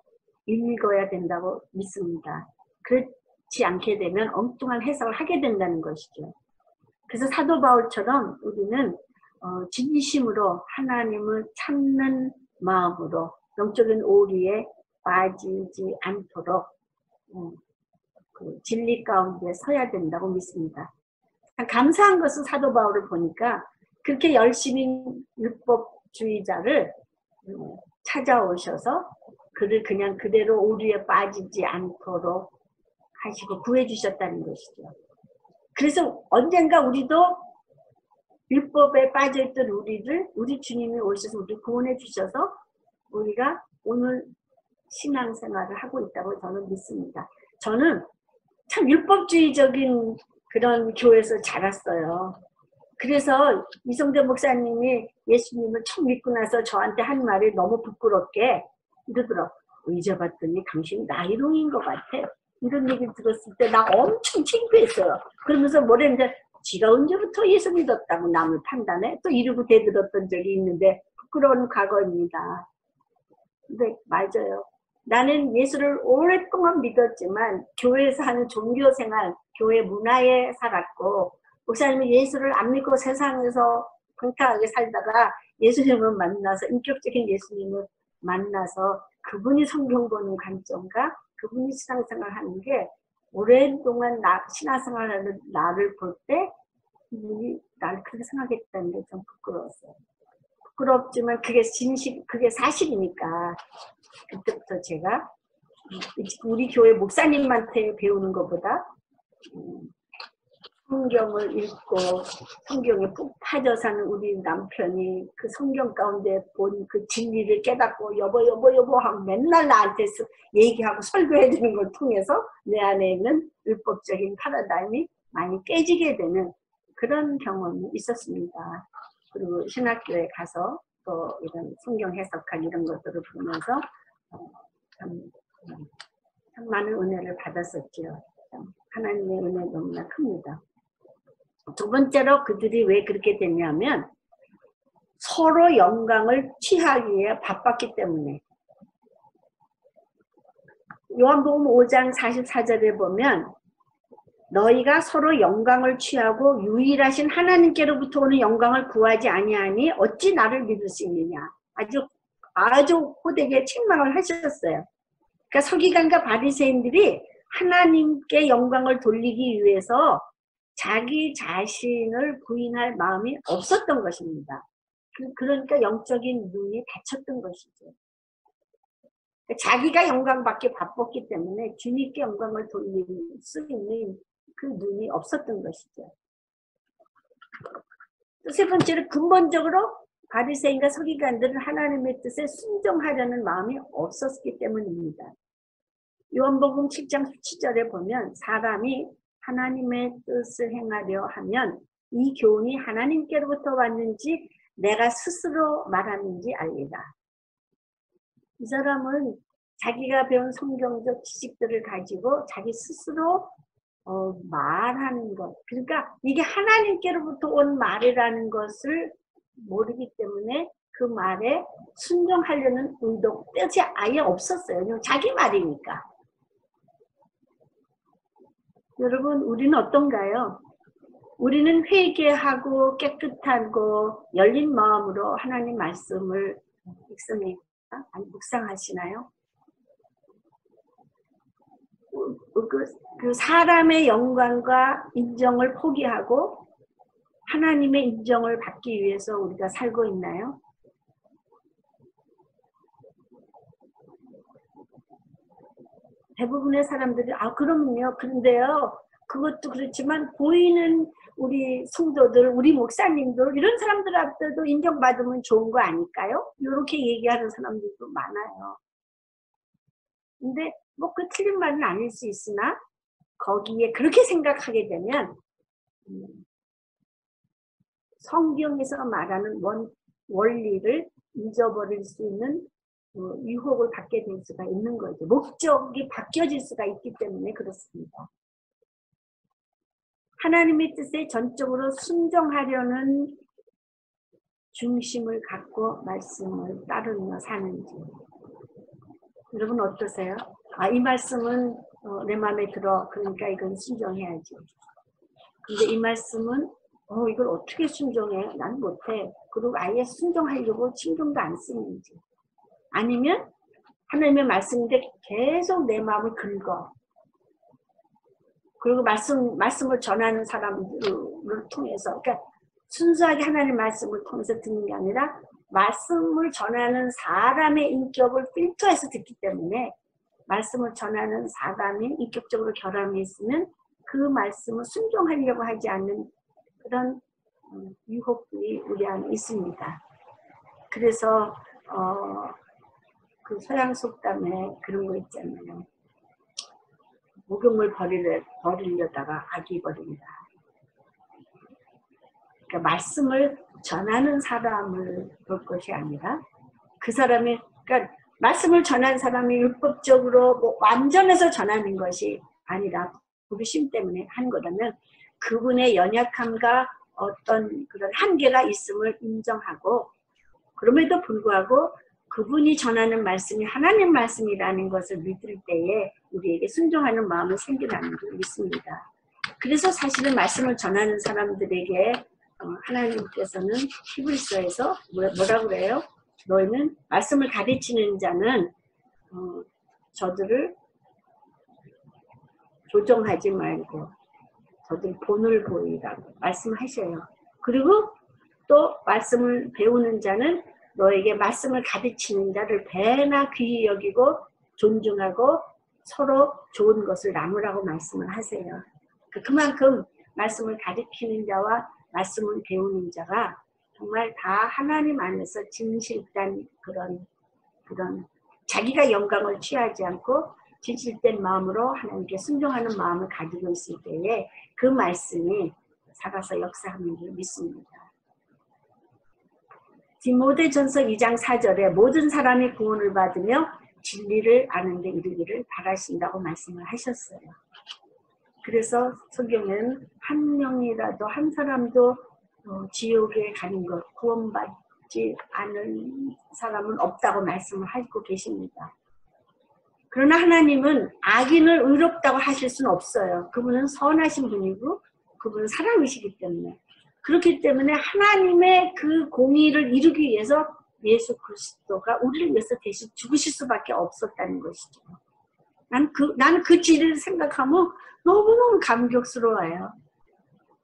A: 읽어야 된다고 믿습니다. 그렇지 않게 되면 엉뚱한 해석을 하게 된다는 것이죠. 그래서 사도 바울처럼 우리는 진심으로 하나님을 찾는 마음으로 영적인 오리에 빠지지 않도록 그 진리 가운데 서야 된다고 믿습니다. 감사한 것은 사도 바울을 보니까 그렇게 열심히 율법주의자를 찾아오셔서 그를 그냥 그대로 오류에 빠지지 않도록 하시고 구해주셨다는 것이죠. 그래서 언젠가 우리도 율법에 빠져있던 우리 주님이 오셔서 우리 구원해 주셔서 우리가 오늘 신앙생활을 하고 있다고 저는 믿습니다. 저는 참 율법주의적인 그런 교회에서 자랐어요. 그래서 이성재 목사님이 예수님을 처음 믿고 나서 저한테 한 말이 너무 부끄럽게 이러더라고요. 이제 봤더니 당신 나이롱인 것 같아. 이런 얘기 들었을 때 나 엄청 창피했어요. 그러면서 뭐랬는데 지가 언제부터 예수 믿었다고 남을 판단해? 또 이러고 대들었던 적이 있는데 부끄러운 과거입니다. 근데 맞아요. 나는 예수를 오랫동안 믿었지만 교회에서 하는 종교생활, 교회 문화에 살았고 목사님이 예수를 안 믿고 세상에서 평탄하게 살다가 예수님을 만나서 인격적인 예수님을 만나서 그분이 성경 보는 관점과 그분이 신앙생활 하는 게 오랜동안 신앙생활하는 나를 볼 때 그분이 나를 그렇게 생각했다는 게 좀 부끄러웠어요. 부끄럽지만 그게 사실이니까 그때부터 제가 우리 교회 목사님한테 배우는 것보다 성경을 읽고 성경에 푹 빠져 사는 우리 남편이 그 성경 가운데 본 그 진리를 깨닫고 여보 하고 맨날 나한테 얘기하고 설교해 주는 걸 통해서 내 안에 있는 율법적인 파라다임이 많이 깨지게 되는 그런 경험이 있었습니다. 그리고 신학교에 가서 또 이런 성경 해석한 이런 것들을 보면서 참 많은 은혜를 받았었죠. 하나님의 은혜 너무나 큽니다. 두 번째로 그들이 왜 그렇게 됐냐면 서로 영광을 취하기 위해 바빴기 때문에. 요한복음 5장 44절에 보면 너희가 서로 영광을 취하고 유일하신 하나님께로부터 오는 영광을 구하지 아니하니 어찌 나를 믿을 수 있느냐. 아주 호되게 책망을 하셨어요. 그러니까 서기관과 바리새인들이 하나님께 영광을 돌리기 위해서 자기 자신을 부인할 마음이 없었던 것입니다. 그러니까 영적인 눈이 닫혔던 것이죠. 자기가 영광받기 바빴기 때문에 주님께 영광을 돌릴 수 있는 그 눈이 없었던 것이죠. 또 세 번째로 근본적으로 바리새인과 서기관들은 하나님의 뜻에 순종하려는 마음이 없었기 때문입니다. 요한복음 7장 17절에 보면 사람이 하나님의 뜻을 행하려 하면 이 교훈이 하나님께로부터 왔는지 내가 스스로 말하는지 알리라. 이 사람은 자기가 배운 성경적 지식들을 가지고 자기 스스로 말하는 것. 그러니까 이게 하나님께로부터 온 말이라는 것을 모르기 때문에 그 말에 순종하려는 의도, 뜻이 아예 없었어요. 자기 말이니까. 여러분, 우리는 어떤가요? 우리는 회개하고 깨끗하고 열린 마음으로 하나님 말씀을 묵상하시나요? 그 사람의 영광과 인정을 포기하고 하나님의 인정을 받기 위해서 우리가 살고 있나요? 대부분의 사람들이 그럼요. 그런데요. 그것도 그렇지만 보이는 우리 성도들, 우리 목사님들 이런 사람들한테도 인정받으면 좋은 거 아닐까요? 이렇게 얘기하는 사람들도 많아요. 근데 뭐 그 틀린 말은 아닐 수 있으나 거기에 그렇게 생각하게 되면 성경에서 말하는 원리를 잊어버릴 수 있는 유혹을 받게 될 수가 있는 거죠. 목적이 바뀌어질 수가 있기 때문에 그렇습니다. 하나님의 뜻에 전적으로 순종하려는 중심을 갖고 말씀을 따르며 사는지. 여러분 어떠세요? 이 말씀은 내 마음에 들어. 그러니까 이건 순종해야지. 근데 이 말씀은 이걸 어떻게 순종해? 난 못해. 그리고 아예 순종하려고 신경도 안 쓰는지. 아니면 하나님의 말씀인데 계속 내 마음을 긁어. 그리고 말씀을 전하는 사람들을 통해서, 그러니까 순수하게 하나님의 말씀을 통해서 듣는 게 아니라 말씀을 전하는 사람의 인격을 필터해서 듣기 때문에 말씀을 전하는 사람이 인격적으로 결함이 있으면 그 말씀을 순종하려고 하지 않는 그런 유혹들이 우리 안에 있습니다. 그래서 그 서양 속담에 그런 거 있잖아요. 목욕물 버리려다가 아기 버린다. 그러니까 말씀을 전하는 사람을 볼 것이 아니라 그 사람이, 그러니까 말씀을 전하는 사람이 율법적으로 뭐 완전해서 전하는 것이 아니라 부르심 때문에 하는 거라면 그분의 연약함과 어떤 그런 한계가 있음을 인정하고 그럼에도 불구하고 그분이 전하는 말씀이 하나님 말씀이라는 것을 믿을 때에 우리에게 순종하는 마음이 생기라는 걸 믿습니다. 그래서 사실은 말씀을 전하는 사람들에게 하나님께서는 히브리서에서 뭐라고 그래요? 너희는 말씀을 가르치는 자는 저들을 조종하지 말고 저들 본을 보이라고 말씀하셔요. 그리고 또 말씀을 배우는 자는 너에게 말씀을 가르치는 자를 배나 귀히 여기고 존중하고 서로 좋은 것을 나누라고 말씀을 하세요. 그만큼 말씀을 가르치는 자와 말씀을 배우는 자가 정말 다 하나님 안에서 진실된 그런 자기가 영광을 취하지 않고 진실된 마음으로 하나님께 순종하는 마음을 가지고 있을 때에 그 말씀이 살아서 역사하는 줄 믿습니다. 디모데전서 2장 4절에 모든 사람이 구원을 받으며 진리를 아는 데 이르기를 바라신다고 말씀을 하셨어요. 그래서 성경은 한 명이라도 한 사람도 지옥에 가는 것, 구원받지 않은 사람은 없다고 말씀을 하고 계십니다. 그러나 하나님은 악인을 의롭다고 하실 수는 없어요. 그분은 선하신 분이고 그분은 사랑이시기 때문에. 그렇기 때문에 하나님의 그 공의를 이루기 위해서 예수 그리스도가 우리를 위해서 대신 죽으실 수밖에 없었다는 것이죠. 나는 그 진리를 생각하면 너무너무 감격스러워요.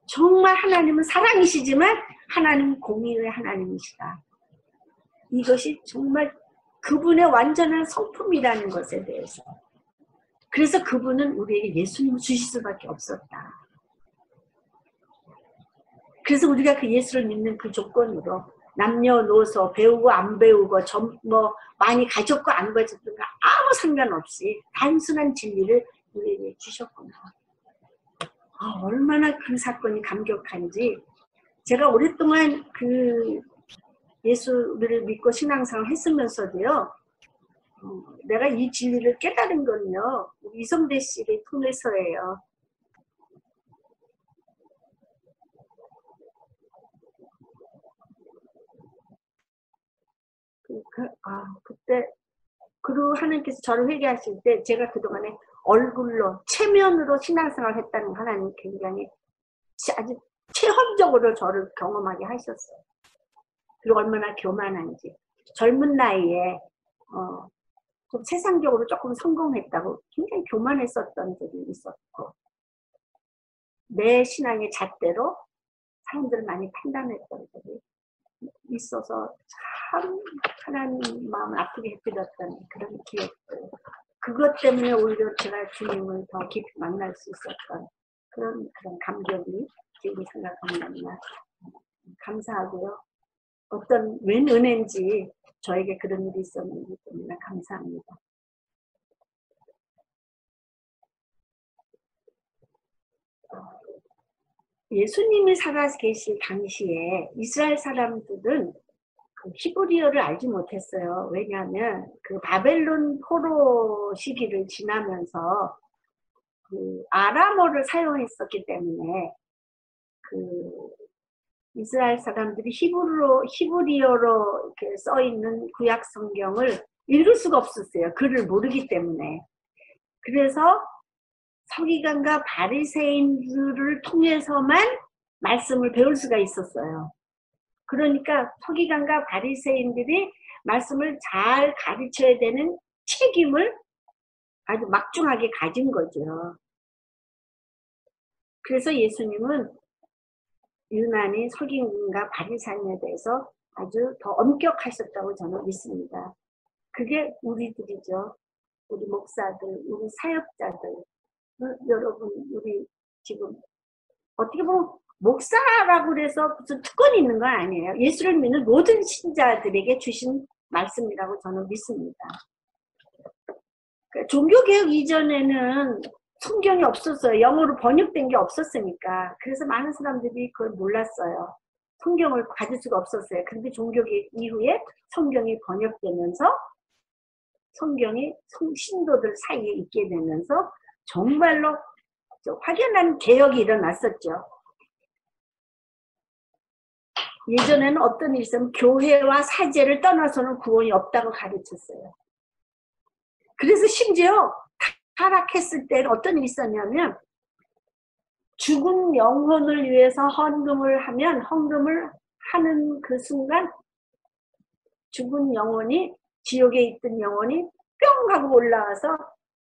A: 정말 하나님은 사랑이시지만 하나님은 공의의 하나님이시다. 이것이 정말 그분의 완전한 성품이라는 것에 대해서. 그래서 그분은 우리에게 예수님을 주실 수밖에 없었다. 그래서 우리가 그 예수를 믿는 그 조건으로 남녀노소 배우고 안 배우고 많이 가졌고 안 가졌든가 아무 상관없이 단순한 진리를 우리에게 주셨구나. 얼마나 그 사건이 감격한지. 제가 오랫동안 그 예수를 믿고 신앙생활을 했으면서도요. 내가 이 진리를 깨달은 건요. 이성대 씨를 통해서예요. 그때 그리고 하나님께서 저를 회개하실 때 제가 그동안에 얼굴로 체면으로 신앙생활을 했다는 거 하나님 굉장히 아주 체험적으로 저를 경험하게 하셨어요. 그리고 얼마나 교만한지. 젊은 나이에 좀 세상적으로 조금 성공했다고 굉장히 교만했었던 적이 있었고 내 신앙의 잣대로 사람들을 많이 판단했던 적이 있어서 참 하나님 마음을 아프게 해드렸던 그런 기억들. 그것 때문에 오히려 제가 주님을 더 깊이 만날 수 있었던 그런 감격이 지금 생각하면 감사하고요. 어떤 웬 은혜인지 저에게 그런 일이 있었는지 때문에 감사합니다. 예수님이 살아 계실 당시에 이스라엘 사람들은 그 히브리어를 알지 못했어요. 왜냐하면 그 바벨론 포로 시기를 지나면서 그 아람어를 사용했었기 때문에 그 이스라엘 사람들이 히브리어로 이렇게 써 있는 구약 성경을 읽을 수가 없었어요. 글을 모르기 때문에. 그래서 서기관과 바리새인들을 통해서만 말씀을 배울 수가 있었어요. 그러니까 서기관과 바리새인들이 말씀을 잘 가르쳐야 되는 책임을 아주 막중하게 가진 거죠. 그래서 예수님은 유난히 서기관과 바리새인에 대해서 아주 더 엄격하셨다고 저는 믿습니다. 그게 우리들이죠. 우리 목사들, 우리 사역자들. 여러분, 우리 지금 어떻게 보면 목사라고 그래서 무슨 특권이 있는 건 아니에요. 예수를 믿는 모든 신자들에게 주신 말씀이라고 저는 믿습니다. 종교개혁 이전에는 성경이 없었어요. 영어로 번역된 게 없었으니까. 그래서 많은 사람들이 그걸 몰랐어요. 성경을 가질 수가 없었어요. 그런데 종교개혁 이후에 성경이 번역되면서 성경이 신도들 사이에 있게 되면서 정말로 확연한 개혁이 일어났었죠. 예전에는 어떤 일이 있으면 교회와 사제를 떠나서는 구원이 없다고 가르쳤어요. 그래서 심지어 타락했을 때는 어떤 일이 있었냐면 죽은 영혼을 위해서 헌금을 하는 그 순간 죽은 영혼이 지옥에 있던 영혼이 뿅 하고 올라와서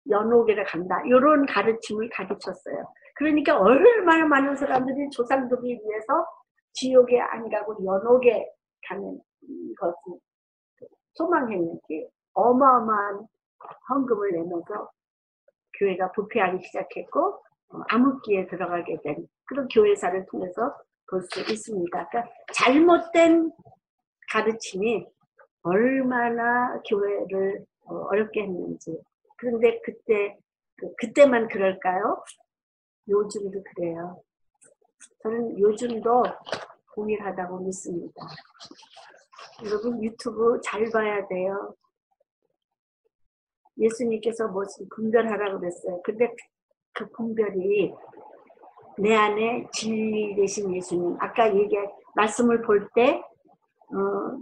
A: 연옥에를 간다. 이런 가르침을 가르쳤어요. 그러니까 얼마나 많은 사람들이 조상들을 위해서 지옥에 안 가고 연옥에 가는 것을 소망했는지 어마어마한 헌금을 내면서 교회가 부패하기 시작했고 암흑기에 들어가게 된 그런 교회사를 통해서 볼 수 있습니다. 그러니까 잘못된 가르침이 얼마나 교회를 어렵게 했는지. 그런데 그때만 그럴까요? 요즘도 그래요. 저는 요즘도 동일하다고 믿습니다. 여러분 유튜브 잘 봐야 돼요. 예수님께서 무슨 분별하라고 그랬어요. 근데 그 분별이 내 안에 진리 되신 예수님, 아까 말씀을 볼 때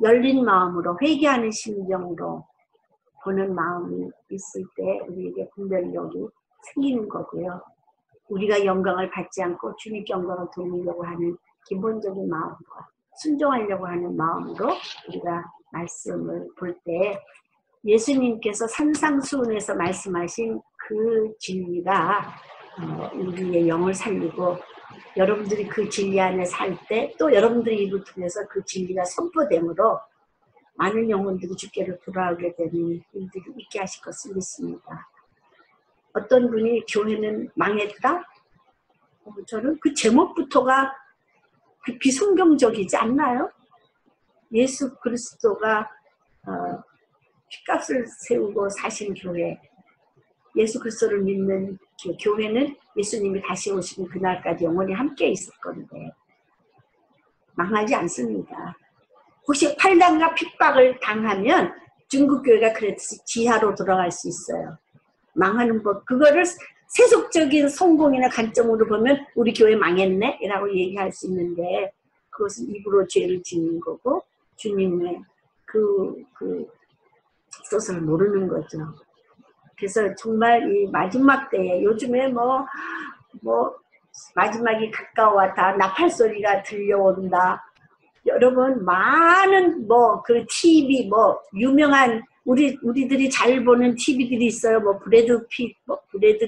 A: 열린 마음으로 회개하는 심정으로 보는 마음이 있을 때 우리에게 분별력이 생기는 거고요. 우리가 영광을 받지 않고 주님께 영광을 돌리려고 하는 기본적인 마음과 순종하려고 하는 마음으로 우리가 말씀을 볼 때 예수님께서 산상수훈에서 말씀하신 그 진리가 우리의 영을 살리고 여러분들이 그 진리 안에 살 때 또 여러분들이 이를 통해서 그 진리가 선포됨으로 많은 영혼들이 주께로 돌아오게 되는 일들이 있게 하실 것을 믿습니다. 어떤 분이 교회는 망했다? 저는 그 제목부터가 그 비성경적이지 않나요? 예수 그리스도가 핏값을 세우고 사신 교회, 예수 그리스도를 믿는 교회는 예수님이 다시 오시는 그날까지 영원히 함께 있을 건데 망하지 않습니다. 혹시 팔당과 핍박을 당하면 중국교회가 그래서 지하로 돌아갈 수 있어요. 망하는 법, 그거를 세속적인 성공이나 관점으로 보면 우리 교회 망했네? 라고 얘기할 수 있는데 그것은 입으로 죄를 짓는 거고 주님의 그 뜻을 모르는 거죠. 그래서 정말 이 마지막 때에 요즘에 뭐 마지막이 가까웠다, 나팔 소리가 들려온다. 여러분 많은 그 TV 유명한 우리들이 잘 보는 TV들이 있어요. 브래드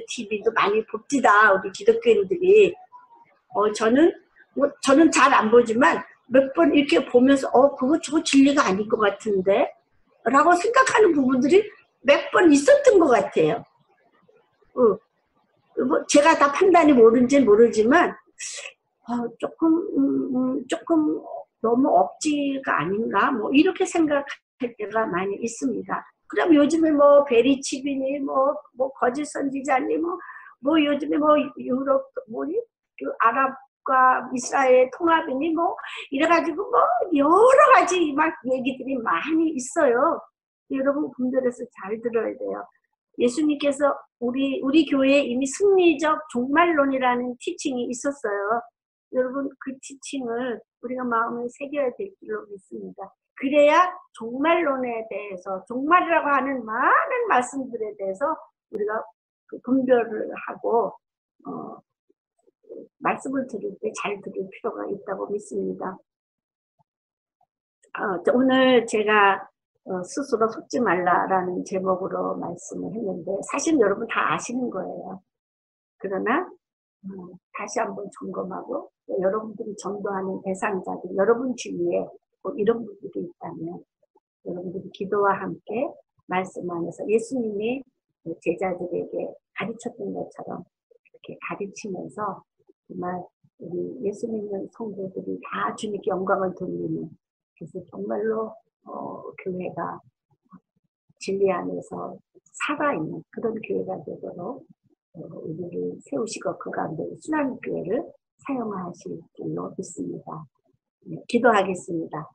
A: TV도 많이 봅디다. 우리 기독교인들이. 저는 잘 안 보지만 몇 번 이렇게 보면서 저거 진리가 아닌 것 같은데 라고 생각하는 부분들이 몇 번 있었던 것 같아요. 제가 다 판단이 모르는지는 모르지만 조금 너무 억지가 아닌가 이렇게 생각할 때가 많이 있습니다. 그럼 요즘에 베리칩이니 거짓 선지자니 요즘에 유럽 그 아랍과 이스라엘 통합이니 이래가지고 여러 가지 막 얘기들이 많이 있어요. 여러분 분들에서 잘 들어야 돼요. 예수님께서 우리 교회에 이미 승리적 종말론이라는 티칭이 있었어요. 여러분 그 티칭을 우리가 마음에 새겨야 될 줄로 믿습니다. 그래야 종말론에 대해서 종말이라고 하는 많은 말씀들에 대해서 우리가 분별을 하고 말씀을 들을 때 잘 들을 필요가 있다고 믿습니다. 오늘 제가 스스로 속지 말라라는 제목으로 말씀을 했는데 사실 여러분 다 아시는 거예요. 그러나 다시 한번 점검하고 여러분들이 전도하는 대상자들 여러분 주위에 이런 분들이 있다면 여러분들이 기도와 함께 말씀 안에서 예수님이 제자들에게 가르쳤던 것처럼 이렇게 가르치면서 정말 우리 예수 믿는 성도들이 다 주님께 영광을 돌리는 그래서 정말로 교회가 진리 안에서 살아있는 그런 교회가 되도록 우리를 세우시고 그 가운데 순환교회를 사용하실 줄로 믿습니다. 네, 기도하겠습니다.